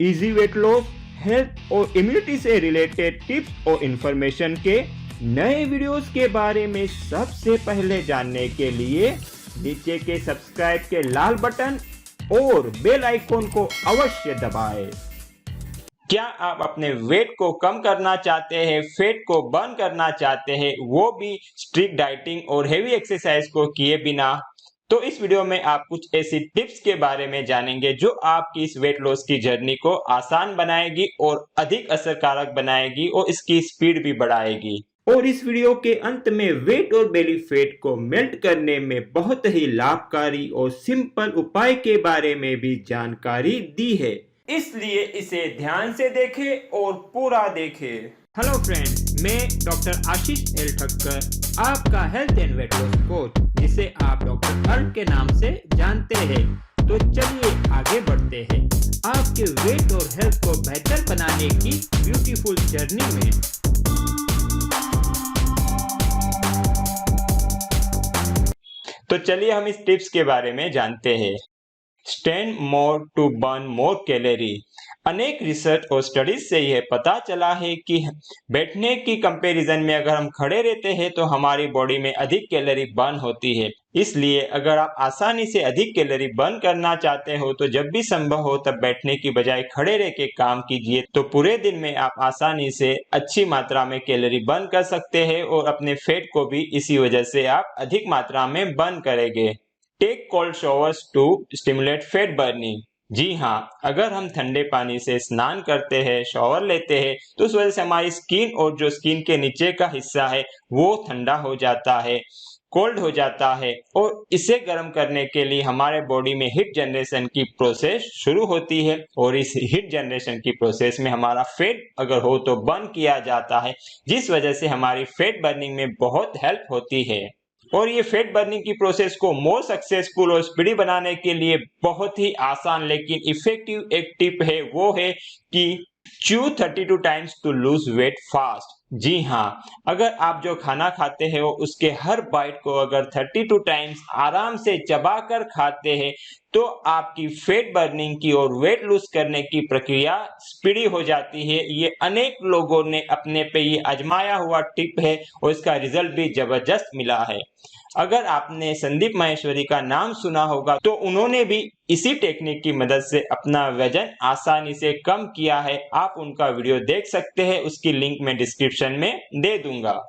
Easy weight loss, health और immunity से related tips और इंफॉर्मेशन के नए वीडियोस के बारे में सबसे पहले जानने के लिए नीचे के सब्सक्राइब के लाल बटन और बेल आइकॉन को अवश्य दबाएं। क्या आप अपने वेट को कम करना चाहते हैं, फैट को बर्न करना चाहते हैं, वो भी स्ट्रिक्ट डाइटिंग और हेवी एक्सरसाइज को किए बिना? तो इस वीडियो में आप कुछ ऐसी टिप्स के बारे में जानेंगे जो आपकी इस वेट लॉस की जर्नी को आसान बनाएगी और अधिक असरकारक बनाएगी और इसकी स्पीड भी बढ़ाएगी। और इस वीडियो के अंत में वेट और बेली फैट को मेल्ट करने में बहुत ही लाभकारी और सिंपल उपाय के बारे में भी जानकारी दी है, इसलिए इसे ध्यान से देखें और पूरा देखें। हेलो फ्रेंड, मैं डॉक्टर आशीष एल ठक्कर, आपका health and weight loss coach, जिसे आप डॉक्टर अर्ल के नाम से जानते हैं। तो चलिए आगे बढ़ते हैं आपके वेट और हेल्थ को बेहतर बनाने की ब्यूटीफुल जर्नी में। तो चलिए हम इस टिप्स के बारे में जानते हैं। Stand more to burn more calorie. अनेक रिसर्च और स्टडीज से यह पता चला है कि बैठने की कंपैरिजन में अगर हम खड़े रहते हैं तो हमारी बॉडी में अधिक कैलोरी बर्न होती है। इसलिए अगर आप आसानी से अधिक कैलोरी बर्न करना चाहते हो तो जब भी संभव हो तब बैठने की बजाय खड़े रह के काम कीजिए, तो पूरे दिन में आप आसानी से अच्छी मात्रा में कैलोरी बर्न कर सकते हैं और अपने फैट को भी इसी वजह से आप अधिक मात्रा में बर्न करेंगे। Take cold showers to stimulate fat burning. जी हाँ, अगर हम ठंडे पानी से स्नान करते हैं, शॉवर लेते हैं, तो उस वजह से हमारी स्किन और जो स्किन के नीचे का हिस्सा है वो ठंडा हो जाता है, कोल्ड हो जाता है, और इसे गर्म करने के लिए हमारे बॉडी में हीट जनरेशन की प्रोसेस शुरू होती है और इस हीट जनरेशन की प्रोसेस में हमारा फैट अगर हो तो बर्न किया जाता है, जिस वजह से हमारी फैट बर्निंग में बहुत हेल्प होती है। और ये फैट बर्निंग की प्रोसेस को मोर सक्सेसफुल और स्पीडी बनाने के लिए बहुत ही आसान लेकिन इफेक्टिव एक टिप है, वो है कि chew 32 times to lose weight fast. जी हाँ, अगर आप जो खाना खाते हैं उसके हर बाइट को अगर 32 टाइम्स आराम से चबाकर खाते हैं तो आपकी फैट बर्निंग की और वेट लूज करने की प्रक्रिया स्पीडी हो जाती है। ये अनेक लोगों ने अपने पे ये आजमाया हुआ टिप है और इसका रिजल्ट भी जबरदस्त मिला है। अगर आपने संदीप माहेश्वरी का नाम सुना होगा तो उन्होंने भी इसी टेक्निक की मदद से अपना वजन आसानी से कम किया है। आप उनका वीडियो देख सकते हैं, उसकी लिंक मैं डिस्क्रिप्शन में दे दूंगा।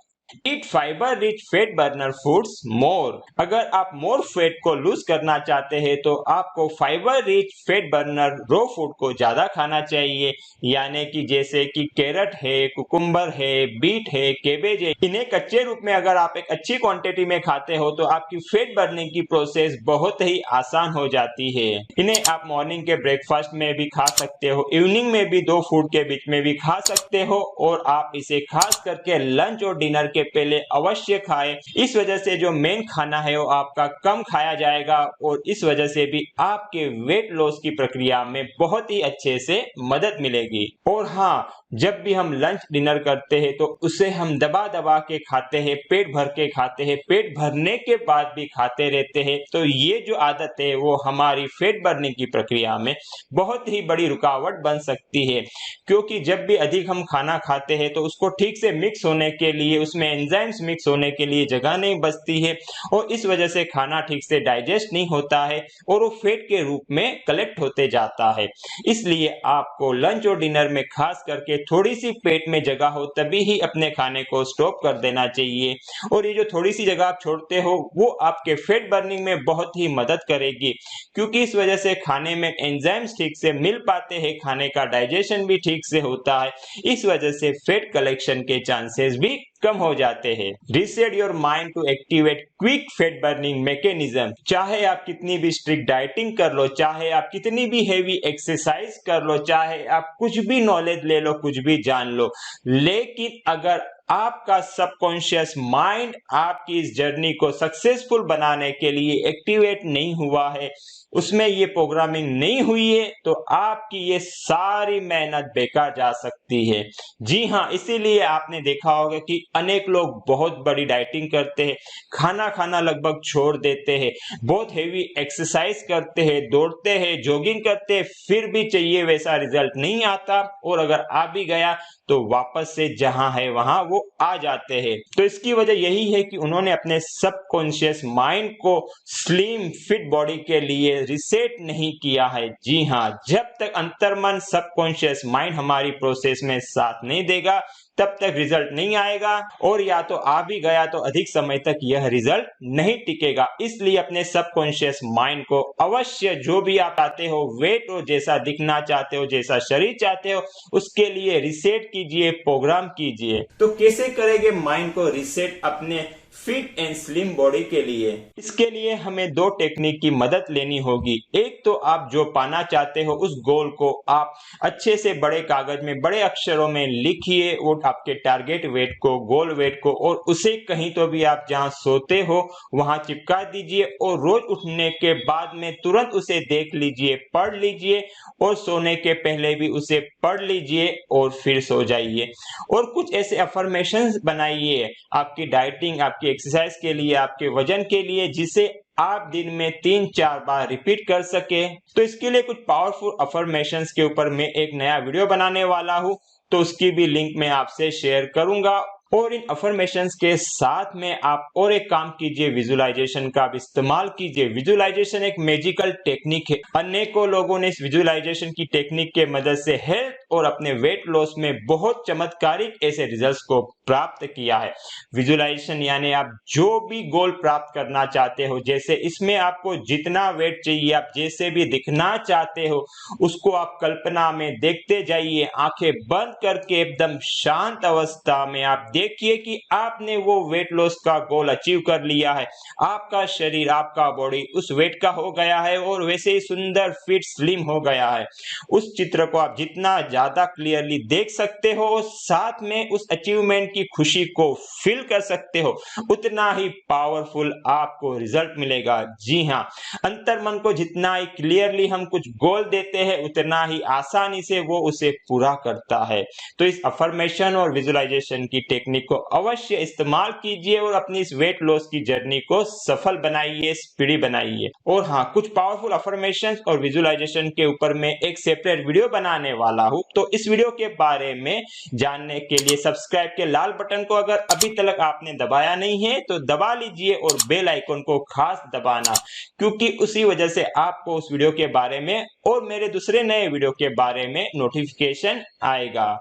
Eat fibre rich fat burner foods more. अगर आप मोर फैट को लूज करना चाहते हैं तो आपको फाइबर रिच फैट बर्नर रो फूड को ज्यादा खाना चाहिए, यानी कि जैसे कि कैरेट है, कुकुम्बर है, बीट है, केबेज है। इन्हें कच्चे रूप में अगर आप एक अच्छी क्वांटिटी में खाते हो तो आपकी फैट बर्निंग की प्रोसेस बहुत ही आसान हो जाती है। इन्हें आप मॉर्निंग के ब्रेकफास्ट में भी खा सकते हो, इवनिंग में भी दो फूड के बीच में भी खा सकते हो, और आप इसे खास करके लंच और डिनर के पहले अवश्य खाएं। इस वजह से जो मेन खाना है वो आपका कम खाया जाएगा और इस वजह से भी आपके वेट लॉस की प्रक्रिया में बहुत ही अच्छे से मदद मिलेगी। और हाँ, जब भी हम लंच डिनर करते हैं तो उसे हम दबा दबा के खाते हैं, पेट भर के खाते हैं, पेट भरने के बाद भी खाते रहते हैं, तो ये जो आदत है वो हमारी फैट बर्निंग की प्रक्रिया में बहुत ही बड़ी रुकावट बन सकती है। क्योंकि जब भी अधिक हम खाना खाते हैं तो उसको ठीक से मिक्स होने के लिए, उसमें एंजाइम्स मिक्स होने के लिए जगह नहीं बचती है और इस वजह से खाना ठीक से डाइजेस्ट नहीं होता है और वो फैट के रूप में कलेक्ट होते जाता है। इसलिए आपको लंच और डिनर में खास करके थोड़ी सी पेट में जगह हो तभी ही अपने खाने को स्टॉप कर देना चाहिए, और ये जो थोड़ी सी जगह आप छोड़ते हो वो आपके फैट बर्निंग में बहुत ही मदद करेगी, क्योंकि इस वजह से खाने में एंजाइम्स ठीक से मिल पाते हैं, खाने का डाइजेशन भी ठीक से होता है, इस वजह से फैट कलेक्शन के चांसेस भी कम हो जाते हैं। Reset your mind to activate quick fat burning mechanism. चाहे आप कितनी भी स्ट्रिक्ट डाइटिंग कर लो, चाहे आप कितनी भी हेवी एक्सरसाइज कर लो, चाहे आप कुछ भी नॉलेज ले लो, कुछ भी जान लो, लेकिन अगर आपका सबकॉन्शियस माइंड आपकी इस जर्नी को सक्सेसफुल बनाने के लिए एक्टिवेट नहीं हुआ है, उसमें ये प्रोग्रामिंग नहीं हुई है, तो आपकी ये सारी मेहनत बेकार जा सकती है। जी हाँ, इसीलिए आपने देखा होगा कि अनेक लोग बहुत बड़ी डाइटिंग करते हैं, खाना खाना लगभग छोड़ देते हैं, बहुत हेवी एक्सरसाइज करते हैं, दौड़ते हैं, जॉगिंग करते हैं, फिर भी चाहिए वैसा रिजल्ट नहीं आता, और अगर आ भी गया तो वापस से जहां है वहां वो आ जाते हैं। तो इसकी वजह यही है कि उन्होंने अपने सबकॉन्शियस माइंड को स्लिम फिट बॉडी के लिए रिसेट नहीं किया है। जी हाँ, जब तक अंतर्मन सबकॉन्शियस माइंड हमारी प्रोसेस में साथ नहीं देगा तब तक रिजल्ट नहीं आएगा, और या तो आ भी गया तो अधिक समय तक यह रिजल्ट नहीं टिकेगा। इसलिए अपने सबकॉन्शियस माइंड को अवश्य, जो भी आप चाहते हो, वेट हो, जैसा दिखना चाहते हो, जैसा शरीर चाहते हो, उसके लिए रिसेट कीजिए, प्रोग्राम कीजिए। तो कैसे करेंगे माइंड को रिसेट अपने फिट एंड स्लिम बॉडी के लिए? इसके लिए हमें दो टेक्निक की मदद लेनी होगी। एक तो आप जो पाना चाहते हो उस गोल को आप अच्छे से बड़े कागज में बड़े अक्षरों में लिखिए, वो आपके टारगेट वेट को, गोल वेट को, और उसे कहीं तो भी आप जहां सोते हो वहां चिपका दीजिए, और रोज उठने के बाद में तुरंत उसे देख लीजिए, पढ़ लीजिए, और सोने के पहले भी उसे पढ़ लीजिए और फिर सो जाइए। और कुछ ऐसे अफर्मेशंस बनाइए आपकी डाइटिंग, आपकी एक्सरसाइज के लिए, आपके वजन के लिए, जिसे आप दिन में 3-4 बार रिपीट कर सके। तो इसके लिए कुछ पावरफुल अफर्मेशंस के ऊपर मैं एक नया वीडियो बनाने वाला हूं, तो उसकी भी लिंक मैं आपसे शेयर करूंगा। और इन अफर्मेशंस के साथ में आप और एक काम कीजिए, विजुअलाइजेशन का आप इस्तेमाल कीजिए। विजुअलाइजेशन एक मैजिकल टेक्निक है। अनेकों लोगों ने इस विजुअलाइजेशन की टेक्निक के मदद से हेल्थ और अपने वेट लॉस में बहुत चमत्कारिक ऐसे रिजल्ट्स को प्राप्त किया है। विजुअलाइजेशन यानी आप जो भी गोल प्राप्त करना चाहते हो, जैसे इसमें आपको जितना वेट चाहिए, आप जैसे भी दिखना चाहते हो, उसको आप कल्पना में देखते जाइए, आंखें बंद करके एकदम शांत अवस्था में आप देखिए कि आपने वो वेट लॉस का गोल अचीव कर लिया है। आपका शरीर, आपका बॉडी उस वेट का हो गया है और वैसे ही सुंदर, फिट, स्लिम हो गया है। उस चित्र को आप जितना ज्यादा क्लियरली देख सकते हो, साथ में उस अचीवमेंट की खुशी को फील कर सकते हो, उतना ही पावरफुल आपको रिजल्ट मिलेगा। जी हाँ, अंतर्मन को जितना ही क्लियरली हम कुछ गोल देते हैं, उतना ही आसानी से वो उसे पूरा करता है। तो इस अफर्मेशन और विजुअलाइजेशन की टेक्निक को अवश्य इस्तेमाल कीजिए और अपनी इस वेट लॉस की जर्नी को सफल बनाइए, स्पीडी बनाइए। और हाँ, कुछ पावरफुल अफर्मेशन और विजुअलाइजेशन के ऊपर मैं एक सेपरेट वीडियो बनाने वाला हूँ, तो इस वीडियो के बारे में जानने के लिए सब्सक्राइब के लाल बटन को अगर अभी तक आपने दबाया नहीं है तो दबा लीजिए, और बेल आइकन को खास दबाना, क्योंकि उसी वजह से आपको उस वीडियो के बारे में और मेरे दूसरे नए वीडियो के बारे में नोटिफिकेशन आएगा।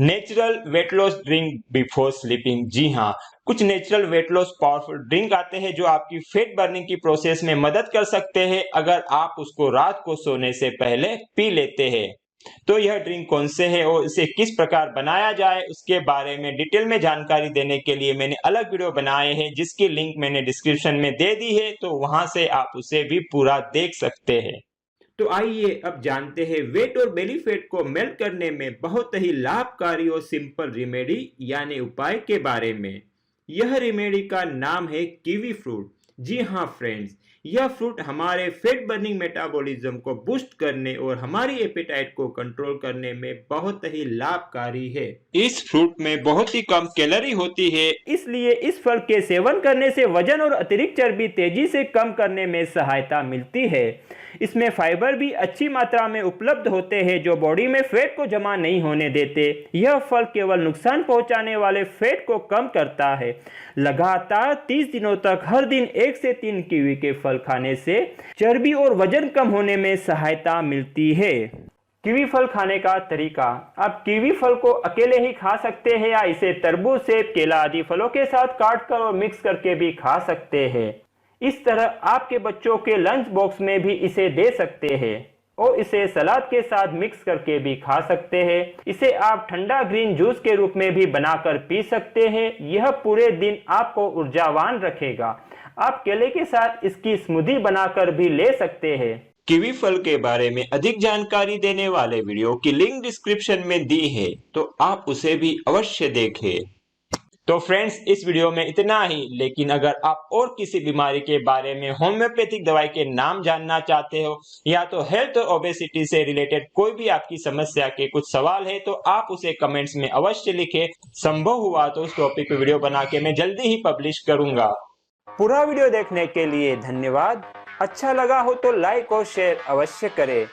Natural weight loss drink before sleeping. जी हाँ, कुछ natural weight loss powerful drink आते हैं जो आपकी फैट बर्निंग की प्रोसेस में मदद कर सकते हैं अगर आप उसको रात को सोने से पहले पी लेते हैं। तो यह ड्रिंक कौन से है और इसे किस प्रकार बनाया जाए, उसके बारे में डिटेल में जानकारी देने के लिए मैंने अलग वीडियो बनाए हैं, जिसकी लिंक मैंने डिस्क्रिप्शन में दे दी है, तो वहां से आप उसे भी पूरा देख सकते हैं। तो आइए अब जानते हैं वेट और बेली फैट को मेल्ट करने में बहुत ही लाभकारी और सिंपल रेमेडी यानी उपाय के बारे में। यह रेमेडी का नाम है कीवी फ्रूट। जी हाँ फ्रेंड्स, यह फ्रूट हमारे फैट बर्निंग मेटाबॉलिज्म को बूस्ट करने और हमारी एपेटाइट को कंट्रोल करने में बहुत ही लाभकारी है। इस फ्रूट में बहुत ही कम कैलोरी होती है, इसलिए इस फल के सेवन करने से वजन और अतिरिक्त चर्बी तेजी से कम करने में सहायता मिलती है। इसमें फाइबर भी अच्छी मात्रा में उपलब्ध होते हैं जो बॉडी में फैट को जमा नहीं होने देते। यह फल केवल नुकसान पहुंचाने वाले फैट को कम करता है। लगातार 30 दिनों तक हर दिन 1 से 3 कीवी के फल खाने से चर्बी और वजन कम होने में सहायता मिलती है। कीवी फल खाने का तरीका। आप कीवी फल को अकेले ही खा सकते हैं या इसे तरबूज, सेब, केला आदि फलों के साथ काटकर और मिक्स करके भी खा सकते हैं। इस तरह आपके बच्चों के लंच बॉक्स में भी इसे दे सकते हैं और इसे सलाद के साथ मिक्स करके भी खा सकते हैं। इसे आप ठंडा ग्रीन जूस के रूप में भी बनाकर पी सकते हैं। यह पूरे दिन आपको ऊर्जावान रखेगा। आप केले के साथ इसकी स्मूदी बनाकर भी ले सकते हैं। कीवी फल के बारे में अधिक जानकारी देने वाले वीडियो की लिंक डिस्क्रिप्शन में दी है, तो आप उसे भी अवश्य देखें। तो फ्रेंड्स, इस वीडियो में इतना ही। लेकिन अगर आप और किसी बीमारी के बारे में होम्योपैथिक दवाई के नाम जानना चाहते हो या तो हेल्थ और ओबेसिटी से रिलेटेड कोई भी आपकी समस्या के कुछ सवाल है तो आप उसे कमेंट्स में अवश्य लिखें। संभव हुआ तो उस टॉपिक पे वीडियो बना के मैं जल्दी ही पब्लिश करूंगा। पूरा वीडियो देखने के लिए धन्यवाद। अच्छा लगा हो तो लाइक और शेयर अवश्य करें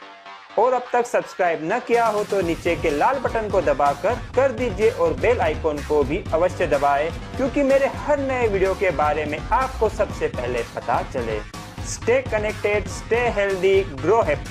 और अब तक सब्सक्राइब न किया हो तो नीचे के लाल बटन को दबाकर कर दीजिए और बेल आइकॉन को भी अवश्य दबाएं, क्योंकि मेरे हर नए वीडियो के बारे में आपको सबसे पहले पता चले। Stay connected, stay healthy, grow happy.